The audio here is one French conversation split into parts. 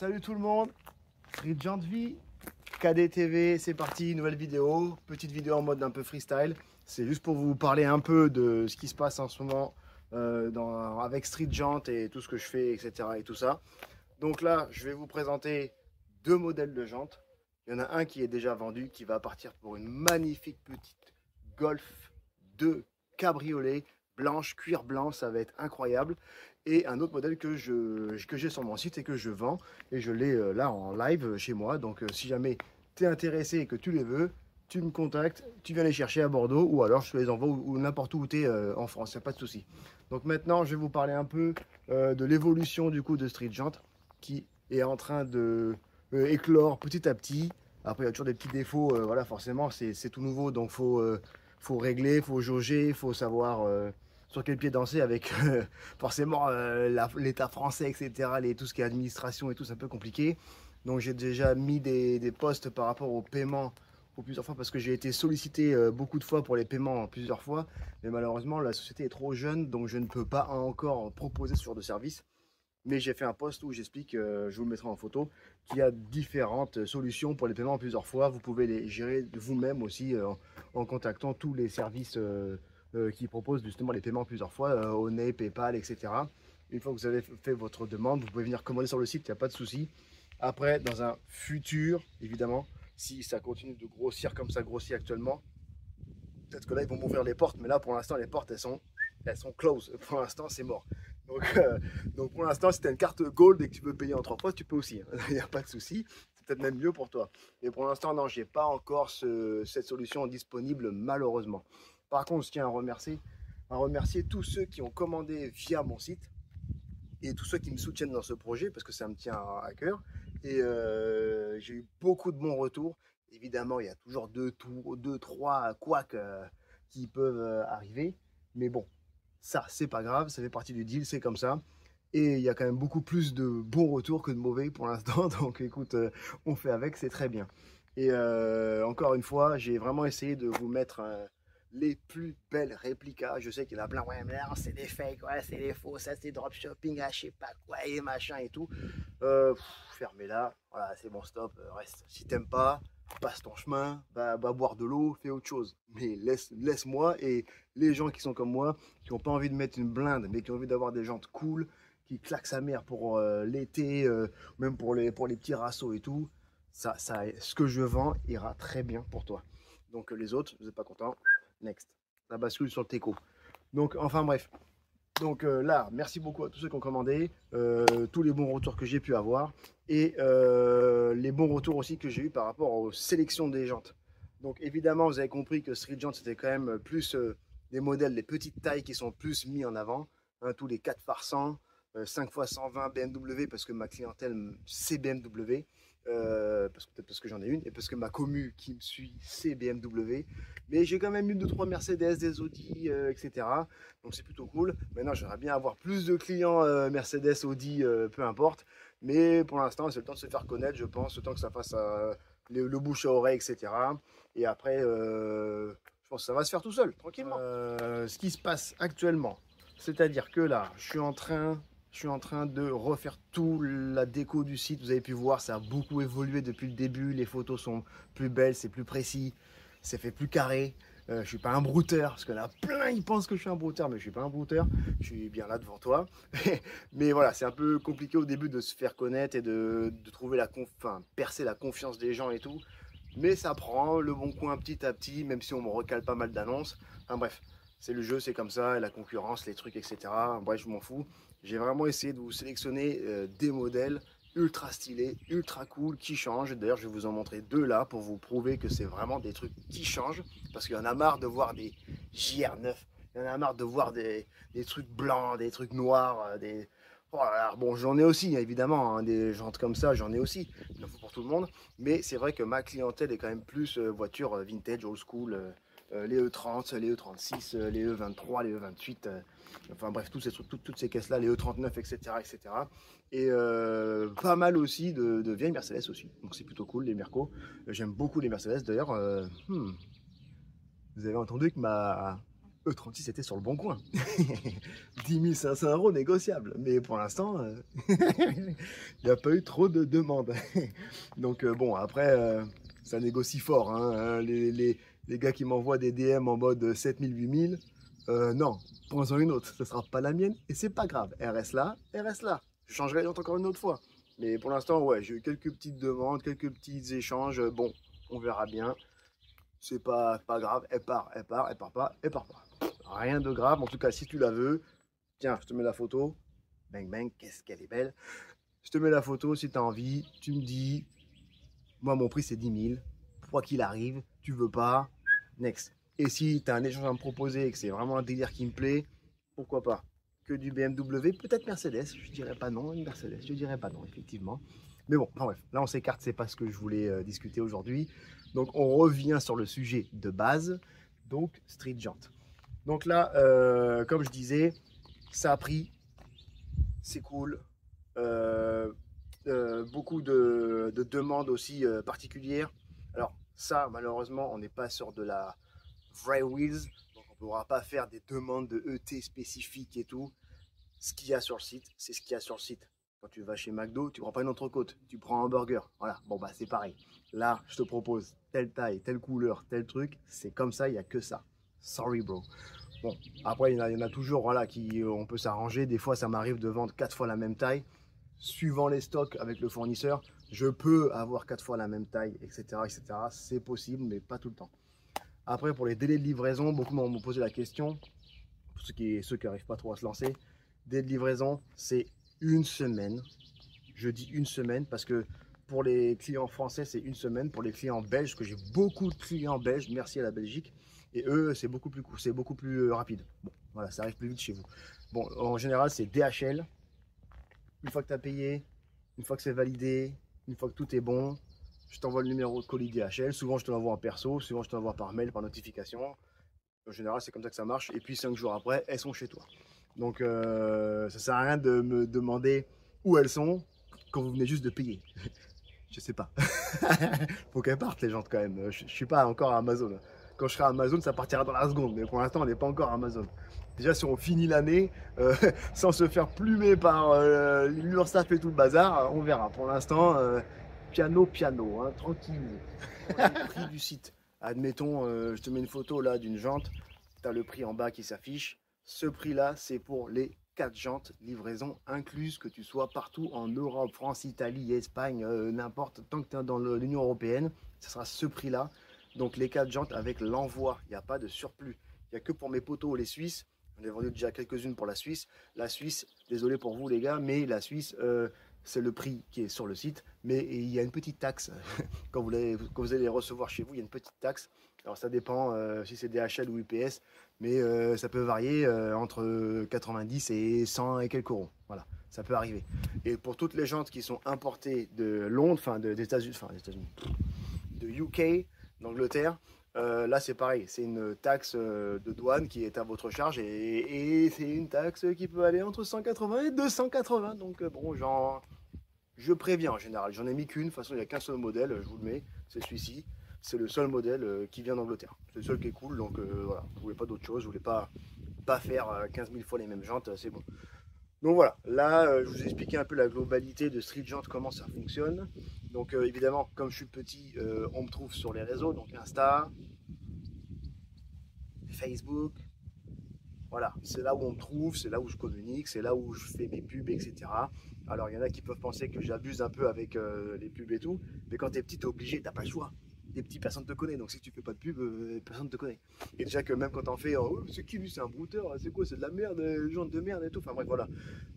Salut tout le monde, Street Gent V, KDTV, c'est parti, nouvelle vidéo, petite vidéo en mode un peu freestyle. C'est juste pour vous parler un peu de ce qui se passe en ce moment avec Street Gent et tout ce que je fais, etc. et tout ça. Donc là, je vais vous présenter deux modèles de jantes. Il y en a un qui est déjà vendu, qui va partir pour une magnifique petite Golf 2 cabriolet blanche, cuir blanc, ça va être incroyable. Et un autre modèle que j'ai sur mon site et que je vends. Et je l'ai là en live chez moi. Donc si jamais tu es intéressé et que tu les veux, tu me contactes, tu viens les chercher à Bordeaux ou alors je te les envoie ou n'importe où tu es en France, il n'y a pas de souci. Donc maintenant, je vais vous parler un peu de l'évolution du coup de Street Gent qui est en train de éclore petit à petit. Après, il y a toujours des petits défauts, voilà, forcément, c'est tout nouveau, donc faut régler, faut jauger, il faut savoir sur quel pied danser avec forcément l'État français, etc., tout ce qui est administration et tout, c'est un peu compliqué. Donc j'ai déjà mis des posts par rapport au paiement plusieurs fois parce que j'ai été sollicité beaucoup de fois pour les paiements plusieurs fois, mais malheureusement la société est trop jeune, donc je ne peux pas encore proposer ce genre de service. Mais j'ai fait un post où j'explique, je vous le mettrai en photo, qu'il y a différentes solutions pour les paiements plusieurs fois. Vous pouvez les gérer vous-même aussi en contactant tous les services qui proposent justement les paiements plusieurs fois, Onet, PayPal, etc. Une fois que vous avez fait votre demande, vous pouvez venir commander sur le site, il n'y a pas de souci. Après, dans un futur, évidemment, si ça continue de grossir comme ça grossit actuellement, peut-être que là, ils vont m'ouvrir les portes, mais là, pour l'instant, les portes, elles sont close. Pour l'instant, c'est mort. Donc pour l'instant, si tu as une carte Gold et que tu veux payer en 3 fois, tu peux aussi. Il n'y a pas de souci. C'est peut-être même mieux pour toi. Mais pour l'instant, non, je n'ai pas encore cette solution disponible, malheureusement. Par contre, je tiens à remercier tous ceux qui ont commandé via mon site et tous ceux qui me soutiennent dans ce projet parce que ça me tient à cœur. Et j'ai eu beaucoup de bons retours. Évidemment, il y a toujours deux, trois couacs qui peuvent arriver. Mais bon, ça, c'est pas grave, ça fait partie du deal, c'est comme ça. Et il y a quand même beaucoup plus de bons retours que de mauvais pour l'instant. Donc écoute, on fait avec, c'est très bien. Et encore une fois, j'ai vraiment essayé de vous mettre les plus belles réplicas. Je sais qu'il y en a plein, ouais, mais non, c'est des fakes, ouais, c'est des faux, ça c'est dropshipping, ah, je sais pas quoi, et machin et tout. Fermez-la, voilà, c'est bon, stop, reste. Si t'aimes pas, passe ton chemin, va boire de l'eau, fais autre chose. Mais laisse-moi et les gens qui sont comme moi, qui n'ont pas envie de mettre une blinde, mais qui ont envie d'avoir des jantes cool, qui claquent sa mère pour l'été, même pour les petits rassos et tout, ce que je vends ira très bien pour toi. Donc les autres, vous n'êtes pas contents, next. Ça bascule sur le teco. Donc enfin bref. Donc là, merci beaucoup à tous ceux qui ont commandé, tous les bons retours que j'ai pu avoir et les bons retours aussi que j'ai eu par rapport aux sélections des jantes. Donc évidemment, vous avez compris que Street Gent c'était quand même plus des modèles, les petites tailles qui sont plus mis en avant, hein, tous les 4 par 100, 5 x 120 BMW parce que ma clientèle c'est BMW. Peut-être parce que j'en ai une et parce que ma commu qui me suit c'est BMW, mais j'ai quand même eu 2-3 Mercedes, des Audi, etc. Donc c'est plutôt cool. Maintenant j'aimerais bien avoir plus de clients Mercedes, Audi, peu importe, mais pour l'instant c'est le temps de se faire connaître, je pense, le temps que ça fasse le bouche à oreille, etc. Et après je pense que ça va se faire tout seul, tranquillement. Ce qui se passe actuellement, c'est-à-dire que là je suis en train de refaire tout la déco du site. Vous avez pu voir, ça a beaucoup évolué depuis le début. Les photos sont plus belles, c'est plus précis, c'est fait plus carré. Je ne suis pas un brouteur, parce qu'il y en a plein, ils pensent que je suis un brouteur, mais je ne suis pas un brouteur. Je suis bien là devant toi. Mais voilà, c'est un peu compliqué au début de se faire connaître et de trouver percer la confiance des gens et tout. Mais ça prend le bon coin petit à petit, même si on me recale pas mal d'annonces. Enfin bref, c'est le jeu, c'est comme ça, la concurrence, les trucs, etc. Bref, je m'en fous. J'ai vraiment essayé de vous sélectionner des modèles ultra stylés, ultra cool, qui changent. D'ailleurs, je vais vous en montrer deux là pour vous prouver que c'est vraiment des trucs qui changent. Parce qu'il y en a marre de voir des JR9, il y en a marre de voir des trucs blancs, des trucs noirs, des... Oh là là, bon, j'en ai aussi, évidemment, hein, des jantes comme ça, j'en ai aussi. Il en faut pour tout le monde. Mais c'est vrai que ma clientèle est quand même plus voiture vintage, old school, les E30, les E36, les E23, les E28, enfin bref, tous ces trucs, toutes ces caisses-là, les E39, etc. etc. Et pas mal aussi de vieilles Mercedes aussi. Donc c'est plutôt cool, les Mercos. J'aime beaucoup les Mercedes. D'ailleurs, vous avez entendu que E36 était sur le bon coin. 10 500 € négociables. Mais pour l'instant, il n'y a pas eu trop de demandes. Donc bon, après, ça négocie fort. Hein. Les gars qui m'envoient des DM en mode 7000, 8000, non, prends-en une autre. Ce ne sera pas la mienne et c'est pas grave. Elle reste là, elle reste là. Je changerai les autres encore une autre fois. Mais pour l'instant, ouais, j'ai eu quelques petites demandes, quelques petits échanges. Bon, on verra bien. C'est pas grave. Elle part pas, elle part pas. Rien de grave. En tout cas, si tu la veux, tiens, je te mets la photo. Bang, bang, qu'est-ce qu'elle est belle. Je te mets la photo si tu as envie. Tu me dis, moi, mon prix, c'est 10 000. Quoi qu'il arrive, tu veux pas, next. Et si tu as un échange à me proposer et que c'est vraiment un délire qui me plaît, pourquoi pas. Que du BMW, peut-être Mercedes, je dirais pas non, une Mercedes, je dirais pas non, effectivement. Mais bon, enfin bref, là on s'écarte, c'est pas ce que je voulais discuter aujourd'hui. Donc on revient sur le sujet de base, donc Street Jant. Donc là, comme je disais, ça a pris, c'est cool. Beaucoup de demandes aussi particulières. Alors ça, malheureusement, on n'est pas sur de la vraie wheels, donc on ne pourra pas faire des demandes de ET spécifiques et tout. Ce qu'il y a sur le site, c'est ce qu'il y a sur le site. Quand tu vas chez McDo, tu ne prends pas une entrecôte, tu prends un burger. Voilà, bon bah c'est pareil. Là, je te propose telle taille, telle couleur, tel truc. C'est comme ça, il n'y a que ça. Sorry bro. Bon, après, il y en a toujours, voilà, on peut s'arranger. Des fois, ça m'arrive de vendre 4 fois la même taille. Suivant les stocks avec le fournisseur, je peux avoir 4 fois la même taille, etc. etc. C'est possible, mais pas tout le temps. Après, pour les délais de livraison, beaucoup m'ont posé la question. Pour ceux qui n'arrivent pas trop à se lancer, délai de livraison, c'est une semaine. Je dis une semaine parce que pour les clients français, c'est une semaine. Pour les clients belges, parce que j'ai beaucoup de clients belges, merci à la Belgique, et eux, c'est beaucoup plus rapide. Bon, voilà, ça arrive plus vite chez vous. Bon, en général, c'est DHL. Une fois que tu as payé, une fois que c'est validé, une fois que tout est bon, je t'envoie le numéro de colis DHL. Souvent, je te l'envoie en perso, souvent, je te l'envoie par mail, par notification. En général, c'est comme ça que ça marche. Et puis, 5 jours après, elles sont chez toi. Donc, ça sert à rien de me demander où elles sont quand vous venez juste de payer. Je sais pas. Faut qu'elles partent, les jantes, quand même. Je suis pas encore à Amazon. Quand je serai à Amazon, ça partira dans la seconde. Mais pour l'instant, on n'est pas encore à Amazon. Déjà, si on finit l'année sans se faire plumer par l'URSSAF et tout le bazar, on verra. Pour l'instant, piano, hein, tranquille. Pour le prix du site. Admettons, je te mets une photo là d'une jante. Tu as le prix en bas qui s'affiche. Ce prix-là, c'est pour les 4 jantes, livraison incluse, que tu sois partout en Europe, France, Italie, Espagne, n'importe, tant que tu es dans l'Union européenne, ce sera ce prix-là. Donc les 4 jantes avec l'envoi, il n'y a pas de surplus. Il n'y a que pour mes potos, les Suisses. On a vendu déjà quelques-unes pour la Suisse. La Suisse, désolé pour vous les gars, mais la Suisse, c'est le prix qui est sur le site. Mais il y a une petite taxe. Quand vous allez les recevoir chez vous, il y a une petite taxe. Alors ça dépend si c'est DHL ou UPS, mais ça peut varier entre 90 et 100 et quelques euros. Voilà, ça peut arriver. Et pour toutes les jantes qui sont importées de Londres, des États-Unis, de UK, d'Angleterre, là c'est pareil, c'est une taxe de douane qui est à votre charge et c'est une taxe qui peut aller entre 180 et 280. Donc bon, je préviens en général, j'en ai mis qu'une, de toute façon il n'y a qu'un seul modèle, je vous le mets, c'est celui-ci. C'est le seul modèle qui vient d'Angleterre. C'est le seul qui est cool, donc voilà. Je ne voulais pas d'autre chose, je ne voulais pas faire 15 000 fois les mêmes jantes, c'est bon. Donc voilà, là je vous ai expliqué un peu la globalité de Street Jant, comment ça fonctionne. Donc évidemment, comme je suis petit, on me trouve sur les réseaux, donc Insta, Facebook. Voilà, c'est là où on me trouve, c'est là où je communique, c'est là où je fais mes pubs, etc. Alors il y en a qui peuvent penser que j'abuse un peu avec les pubs et tout, mais quand tu es petit, tu es obligé, tu n'as pas le choix. Des petits, personne ne te connaît, donc si tu fais pas de pub, personne ne te connaît. Et déjà que même quand t'en fais, oh, c'est qui lui, c'est un brouteur, c'est quoi, c'est de la merde, genre de merde et tout, enfin bref, voilà.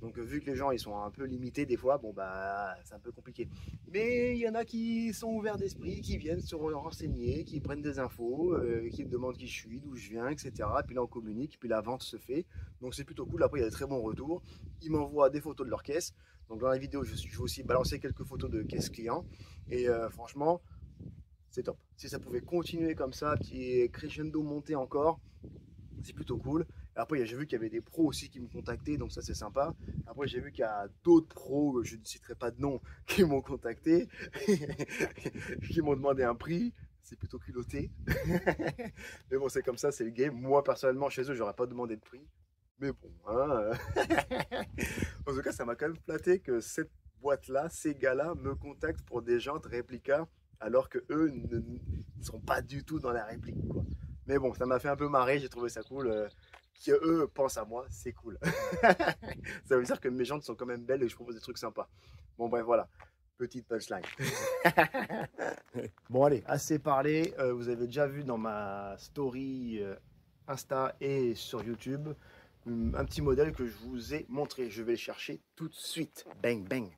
Donc vu que les gens, ils sont un peu limités des fois, bon bah, c'est un peu compliqué. Mais il y en a qui sont ouverts d'esprit, qui viennent se renseigner, qui prennent des infos, qui me demandent qui je suis, d'où je viens, etc. Et puis là, on communique, puis la vente se fait. Donc c'est plutôt cool, après il y a des très bons retours. Ils m'envoient des photos de leur caisse. Donc dans la vidéo, je vais aussi balancer quelques photos de caisse client. Et franchement, c'est top. Si ça pouvait continuer comme ça, petit crescendo monté encore, c'est plutôt cool. Et après, j'ai vu qu'il y avait des pros aussi qui me contactaient, donc ça c'est sympa. Après, j'ai vu qu'il y a d'autres pros, je ne citerai pas de nom, qui m'ont contacté, qui m'ont demandé un prix. c'est plutôt culotté. Mais bon, c'est comme ça, c'est le game. Moi, personnellement, chez eux, j'aurais pas demandé de prix. Mais bon, hein. En tout cas, ça m'a quand même flatté que cette boîte-là, ces gars-là, me contactent pour des jantes réplica, alors que eux ne sont pas du tout dans la réplique, quoi. Mais bon, ça m'a fait un peu marrer, j'ai trouvé ça cool. Qu'eux pensent à moi, c'est cool. Ça veut dire que mes jantes sont quand même belles et que je propose des trucs sympas. Bon, bref, voilà. Petite punchline. Bon, allez, assez parlé. Vous avez déjà vu dans ma story Insta et sur YouTube un petit modèle que je vous ai montré. Je vais le chercher tout de suite. Bang, bang.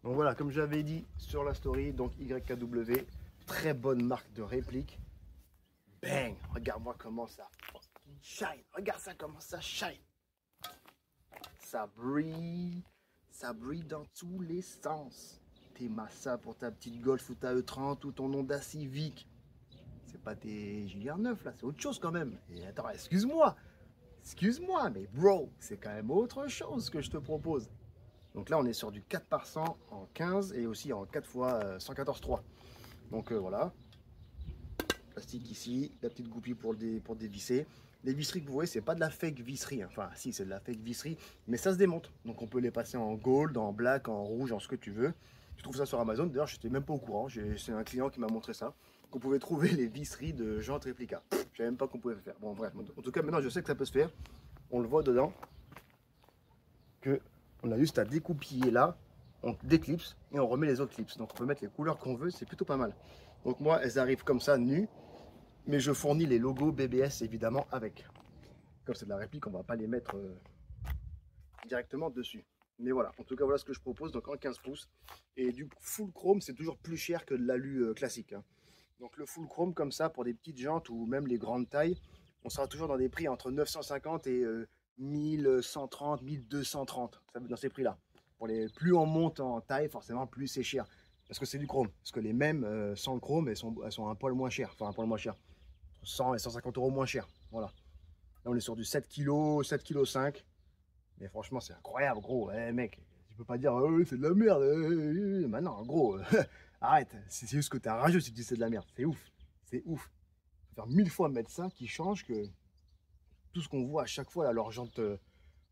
Donc voilà, comme j'avais dit sur la story, donc YKW, très bonne marque de réplique. Bang, regarde-moi comment ça shine. Regarde ça, comment ça shine. Ça brille dans tous les sens. Tes Massa pour ta petite Golf ou ta E30 ou ton Honda Civic. C'est pas tes JR9 là, c'est autre chose quand même. Et attends, excuse-moi, mais bro, c'est quand même autre chose que je te propose. Donc là, on est sur du 4 par 100 en 15 et aussi en 4 fois 114.3. Donc voilà, plastique ici, la petite goupille pour dévisser. Les visseries que vous voyez, c'est pas de la fake visserie. Enfin, si, c'est de la fake visserie, mais ça se démonte. Donc on peut les passer en gold, en black, en rouge, en ce que tu veux. Tu trouves ça sur Amazon. D'ailleurs, je n'étais même pas au courant. C'est un client qui m'a montré ça. Qu'on pouvait trouver les visseries de jantes réplica. Je savais même pas qu'on pouvait le faire. Bon, bref. En tout cas, maintenant, je sais que ça peut se faire. On le voit dedans. Que on a juste à découpiller là. On déclipse et on remet les autres clips. Donc on peut mettre les couleurs qu'on veut. C'est plutôt pas mal. Donc moi, elles arrivent comme ça, nues. Mais je fournis les logos BBS évidemment avec. Comme c'est de la réplique, on va pas les mettre directement dessus. Mais voilà, en tout cas voilà ce que je propose, donc en 15 pouces. Et du full chrome, c'est toujours plus cher que de l'alu classique. Hein. Donc le full chrome comme ça, pour des petites jantes ou même les grandes tailles, on sera toujours dans des prix entre 950 et 1130, 1230, dans ces prix-là. Plus on monte en taille, forcément plus c'est cher. Parce que c'est du chrome. Parce que les mêmes sans le chrome, elles sont un poil moins chères. Enfin un poil moins cher. 100 et 150 € moins cher. Voilà. Là, on est sur du 7 kg, 7 kg 5. Mais franchement, c'est incroyable, gros. Eh, mec, tu peux pas dire, oh, c'est de la merde. Bah non, gros, arrête. C'est juste que t'es rageux si tu dis c'est de la merde. C'est ouf. C'est ouf. Faut faire 1000 fois mettre ça qui change que tout ce qu'on voit à chaque fois, là, leur jante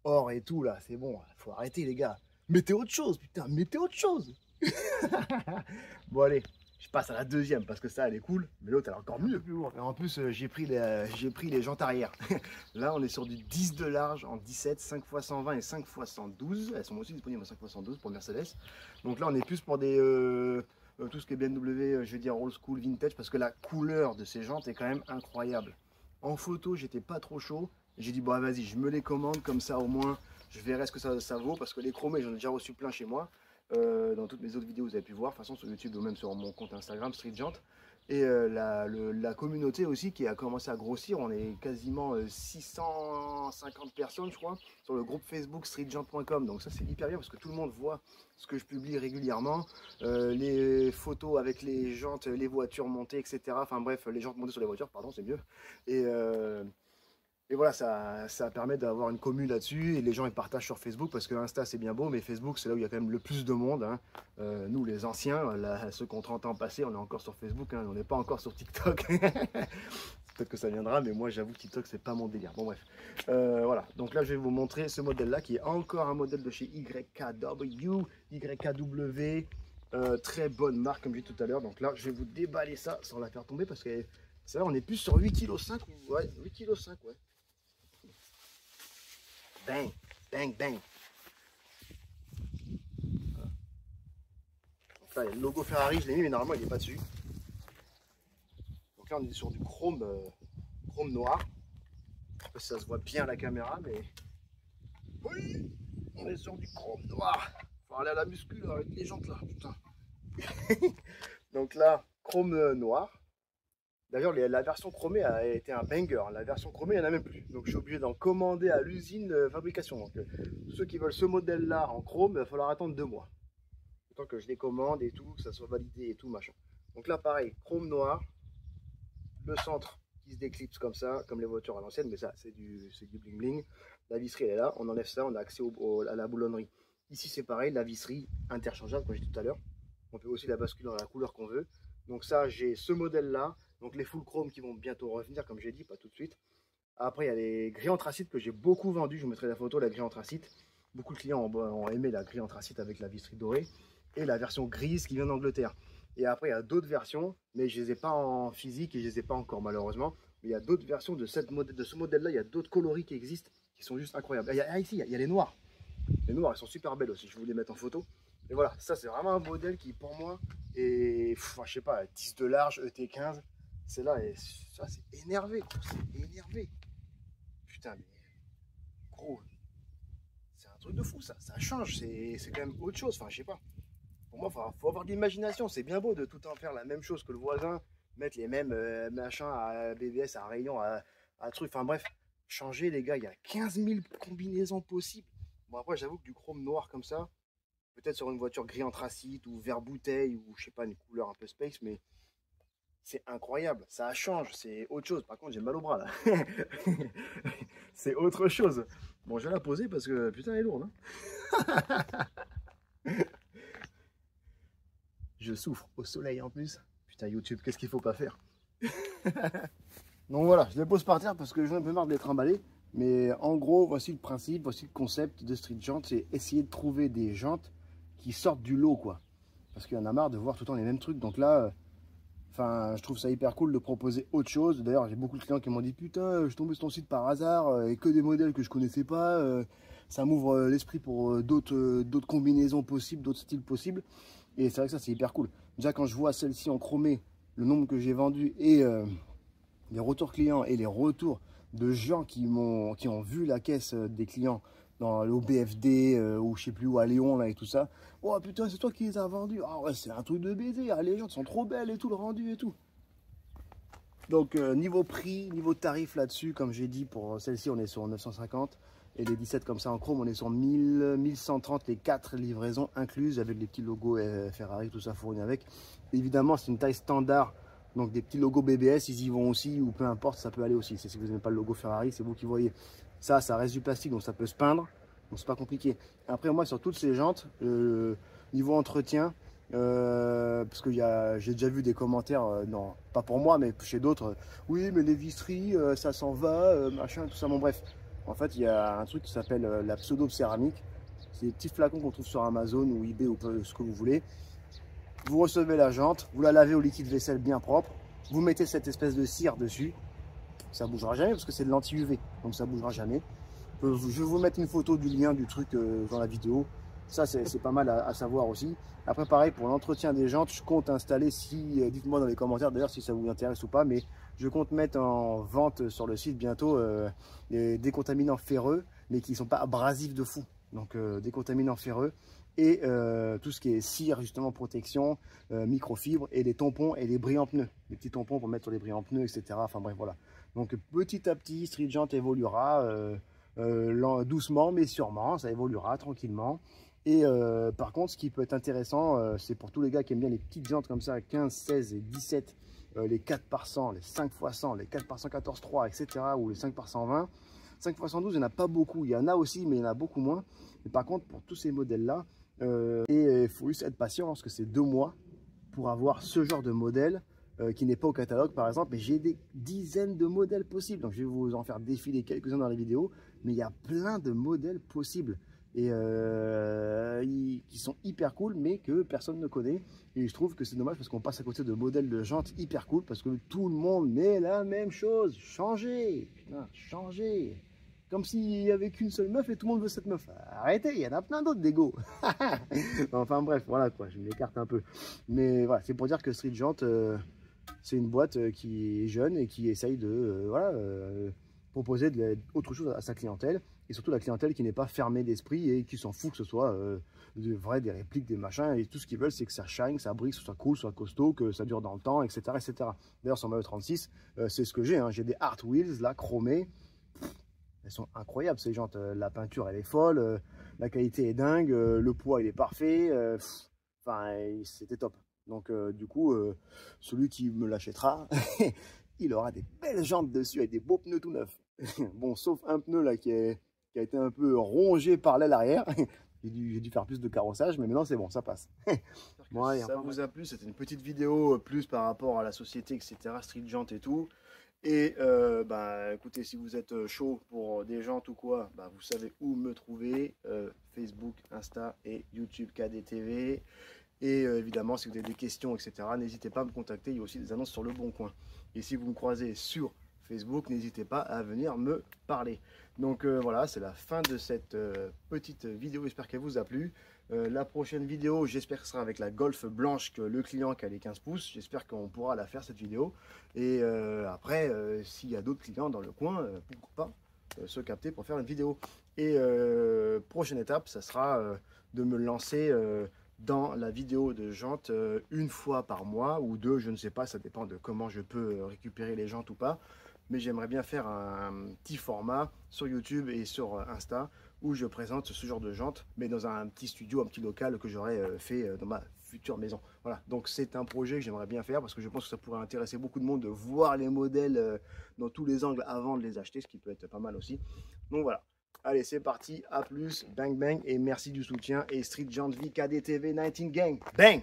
or et tout, là, c'est bon. Faut arrêter, les gars. Mettez autre chose, putain, mettez autre chose. Bon, allez. Je passe à la deuxième parce que ça elle est cool, mais l'autre elle est encore mieux. Et en plus j'ai pris les jantes arrière. Là on est sur du 10 de large en 17, 5 x 120 et 5 x 112. Elles sont aussi disponibles en 5 x 112 pour Mercedes. Donc là on est plus pour des tout ce qui est BMW, je vais dire old school, vintage, parce que la couleur de ces jantes est quand même incroyable. En photo j'étais pas trop chaud. J'ai dit bon vas-y je me les commande comme ça au moins je verrai ce que ça vaut parce que les chromés j'en ai déjà reçu plein chez moi. Dans toutes mes autres vidéos, vous avez pu voir, de toute façon sur YouTube ou même sur mon compte Instagram, Street Jant. Et la communauté aussi qui a commencé à grossir, on est quasiment 650 personnes, je crois, sur le groupe Facebook streetjant.com. Donc ça, c'est hyper bien parce que tout le monde voit ce que je publie régulièrement, les photos avec les jantes, les voitures montées, etc. Enfin bref, les jantes montées sur les voitures, pardon, c'est mieux. Et voilà, ça permet d'avoir une commune là-dessus et les gens ils partagent sur Facebook parce que Insta c'est bien beau, mais Facebook c'est là où il y a quand même le plus de monde. Hein. Nous les anciens, là, ceux qui ont 30 ans passés, on est encore sur Facebook, hein, on n'est pas encore sur TikTok. Peut-être que ça viendra, mais moi j'avoue que TikTok c'est pas mon délire. Bon bref, voilà. Donc là je vais vous montrer ce modèle-là qui est encore un modèle de chez YKW, très bonne marque comme j'ai dit tout à l'heure. Donc là je vais vous déballer ça sans la faire tomber parce que ça on est plus sur 8,5 kg, ouais, 8,5 kg, ouais. Bang, bang, bang. Voilà. Donc là, il y a le logo Ferrari, je l'ai mis, mais normalement, il n'est pas dessus. Donc là, on est sur du chrome, chrome noir. Je sais pas si ça se voit bien à la caméra, mais oui, on est sur du chrome noir. Faut aller à la muscu là, avec les jantes là, putain. Donc là, chrome noir. D'ailleurs, la version chromée a été un banger. La version chromée, il n'y en a même plus. Donc, je suis obligé d'en commander à l'usine de fabrication. Donc, ceux qui veulent ce modèle-là en chrome, il va falloir attendre 2 mois. Le temps que je les commande et tout, que ça soit validé et tout, machin. Donc là, pareil, chrome noir. Le centre qui se déclipse comme ça, comme les voitures à l'ancienne. Mais ça, c'est du bling bling. La visserie, elle est là. On enlève ça, on a accès à la boulonnerie. Ici, c'est pareil, la visserie interchangeable, comme j'ai dit tout à l'heure. On peut aussi la basculer dans la couleur qu'on veut. Donc ça, j'ai ce modèle-là. Donc les full chrome qui vont bientôt revenir, comme j'ai dit, pas tout de suite. Après, il y a les gris anthracite que j'ai beaucoup vendu. Je vous mettrai la photo, la grille anthracite. Beaucoup de clients ont aimé la grille anthracite avec la vistrie dorée. Et la version grise qui vient d'Angleterre. Et après, il y a d'autres versions, mais je ne les ai pas en physique et je ne les ai pas encore malheureusement. Mais il y a d'autres versions de ce modèle-là. Il y a d'autres coloris qui existent qui sont juste incroyables. Ici, il y a les noirs. Les noirs, elles sont super belles aussi. Je vais vous les mettre en photo. Et voilà, ça, c'est vraiment un modèle qui, pour moi, est, je sais pas, 10 de large, ET15. C'est là, et ça, c'est énervé. C'est énervé. Putain, mais gros, c'est un truc de fou, ça. Ça change. C'est quand même autre chose. Enfin, je sais pas. Pour moi, faut avoir de l'imagination. C'est bien beau de tout en faire la même chose que le voisin, mettre les mêmes machins à BBS, à rayon, à truc. Enfin bref, changer les gars, il y a 15 000 combinaisons possibles. Bon après, j'avoue que du chrome noir comme ça, peut-être sur une voiture gris anthracite ou vert bouteille ou je sais pas, une couleur un peu space, mais c'est incroyable. Ça change, c'est autre chose. Par contre, j'ai mal au bras là. C'est autre chose. Bon, je vais la poser parce que putain, elle est lourde. Hein. Je souffre au soleil en plus. Putain, YouTube, qu'est-ce qu'il faut pas faire? Donc voilà, je les pose par terre parce que j'en ai un peu marre d'être emballé. Mais en gros, voici le principe, voici le concept de Street Jant. C'est essayer de trouver des jantes qui sortent du lot, quoi. Parce qu'il y en a marre de voir tout le temps les mêmes trucs. Donc là, je trouve ça hyper cool de proposer autre chose. D'ailleurs, j'ai beaucoup de clients qui m'ont dit putain, je suis tombé sur ton site par hasard et que des modèles que je connaissais pas. Ça m'ouvre l'esprit pour d'autres combinaisons possibles, d'autres styles possibles. Et c'est vrai que ça, c'est hyper cool. Déjà, quand je vois celle-ci en chromé, le nombre que j'ai vendu et les retours clients et les retours de gens qui ont vu la caisse des clients dans le BFD ou je sais plus où à Léon là et tout ça. Oh putain, c'est toi qui les as vendus. Ah ouais, c'est un truc de baiser. Ah, les gens sont trop belles et tout, le rendu et tout. Donc niveau prix, niveau tarif là-dessus, comme j'ai dit, pour celle-ci, on est sur 950. Et les 17 comme ça en chrome, on est sur 1130, les 4 livraisons incluses avec les petits logos Ferrari, tout ça fourni avec. Évidemment, c'est une taille standard, donc des petits logos BBS, ils y vont aussi, ou peu importe, ça peut aller aussi. Si vous n'aimez pas le logo Ferrari, c'est vous qui voyez. Ça reste du plastique, donc ça peut se peindre, donc c'est pas compliqué. Après, moi, sur toutes ces jantes, niveau entretien, parce que j'ai déjà vu des commentaires, non, pas pour moi, mais chez d'autres, oui, mais les visseries, ça s'en va, machin, tout ça, bon bref. En fait, il y a un truc qui s'appelle la pseudo-céramique. C'est des petits flacons qu'on trouve sur Amazon ou eBay ou ce que vous voulez. Vous recevez la jante, vous la lavez au liquide vaisselle bien propre. Vous mettez cette espèce de cire dessus. Ça ne bougera jamais parce que c'est de l'anti-UV. Donc ça ne bougera jamais. Je vais vous mettre une photo du lien du truc dans la vidéo. Ça, c'est pas mal à savoir aussi. Après, pareil, pour l'entretien des jantes, je compte installer, dites-moi dans les commentaires d'ailleurs si ça vous intéresse ou pas, mais je compte mettre en vente sur le site bientôt des décontaminants ferreux, mais qui ne sont pas abrasifs de fou. Donc, décontaminants ferreux et tout ce qui est cire, justement, protection, microfibre et les tampons et les brillants pneus. Les petits tampons pour mettre sur les brillants pneus, etc. Enfin bref, voilà. Donc, petit à petit, Street Jant évoluera doucement, mais sûrement, ça évoluera tranquillement. Et par contre, ce qui peut être intéressant, c'est pour tous les gars qui aiment bien les petites jantes comme ça, 15, 16 et 17, les 4 par 100, les 5 x 100, les 4 par 114.3, etc. ou les 5 par 120. 5 x 112, il n'y en a pas beaucoup. Il y en a aussi, mais il y en a beaucoup moins. Et par contre, pour tous ces modèles-là, il faut juste être patient parce que c'est 2 mois pour avoir ce genre de modèle qui n'est pas au catalogue, par exemple. Mais j'ai des dizaines de modèles possibles. Donc, je vais vous en faire défiler quelques-uns dans la vidéo. Mais il y a plein de modèles possibles. Et qui sont hyper cool mais que personne ne connaît, et je trouve que c'est dommage parce qu'on passe à côté de modèles de jantes hyper cool parce que tout le monde met la même chose. Changez, putain, changez, comme s'il n'y avait qu'une seule meuf et tout le monde veut cette meuf. Arrêtez, il y en a plein d'autres d'ego. Enfin bref, voilà quoi, je m'écarte un peu, mais voilà, c'est pour dire que Street Jant c'est une boîte qui est jeune et qui essaye de proposer autre chose à sa clientèle, et surtout la clientèle qui n'est pas fermée d'esprit et qui s'en fout que ce soit des répliques, des machins, et tout ce qu'ils veulent c'est que ça shine, ça brille, que ce soit cool, soit costaud, que ça dure dans le temps, etc. etc. D'ailleurs sur ma E36, c'est ce que j'ai, hein. J'ai des Art Wheels là, chromées, elles sont incroyables ces jantes, la peinture elle est folle, la qualité est dingue, le poids il est parfait, enfin c'était top. Donc du coup, celui qui me l'achètera, il aura des belles jantes dessus avec des beaux pneus tout neufs. Bon, sauf un pneu là qui a été un peu rongé par l'aile arrière. J'ai dû faire plus de carrossage, mais maintenant c'est bon, ça passe. Bon, allez, ça vous a plu, c'était une petite vidéo plus par rapport à la société, etc., Street Jant et tout. Et bah, écoutez, si vous êtes chaud pour des jantes ou quoi, bah, vous savez où me trouver, Facebook, Insta et YouTube KDTV. Et évidemment, si vous avez des questions, etc., n'hésitez pas à me contacter. Il y a aussi des annonces sur Le Bon Coin. Et si vous me croisez sur Facebook, n'hésitez pas à venir me parler. Donc voilà, c'est la fin de cette petite vidéo. J'espère qu'elle vous a plu. La prochaine vidéo, j'espère que ce sera avec la Golf blanche que le client qui a les 15 pouces. J'espère qu'on pourra la faire cette vidéo. Et après, s'il y a d'autres clients dans le coin, pourquoi pas se capter pour faire une vidéo. Et prochaine étape, ça sera de me lancer dans la vidéo de jantes une fois par mois ou deux, je ne sais pas, ça dépend de comment je peux récupérer les jantes ou pas. Mais j'aimerais bien faire un petit format sur YouTube et sur Insta où je présente ce genre de jantes, mais dans un petit studio, un petit local que j'aurais fait dans ma future maison. Voilà, donc c'est un projet que j'aimerais bien faire parce que je pense que ça pourrait intéresser beaucoup de monde de voir les modèles dans tous les angles avant de les acheter, ce qui peut être pas mal aussi. Donc voilà. Allez, c'est parti, à plus, bang bang, et merci du soutien, et Street Jant V KDTV 19 Gang, bang!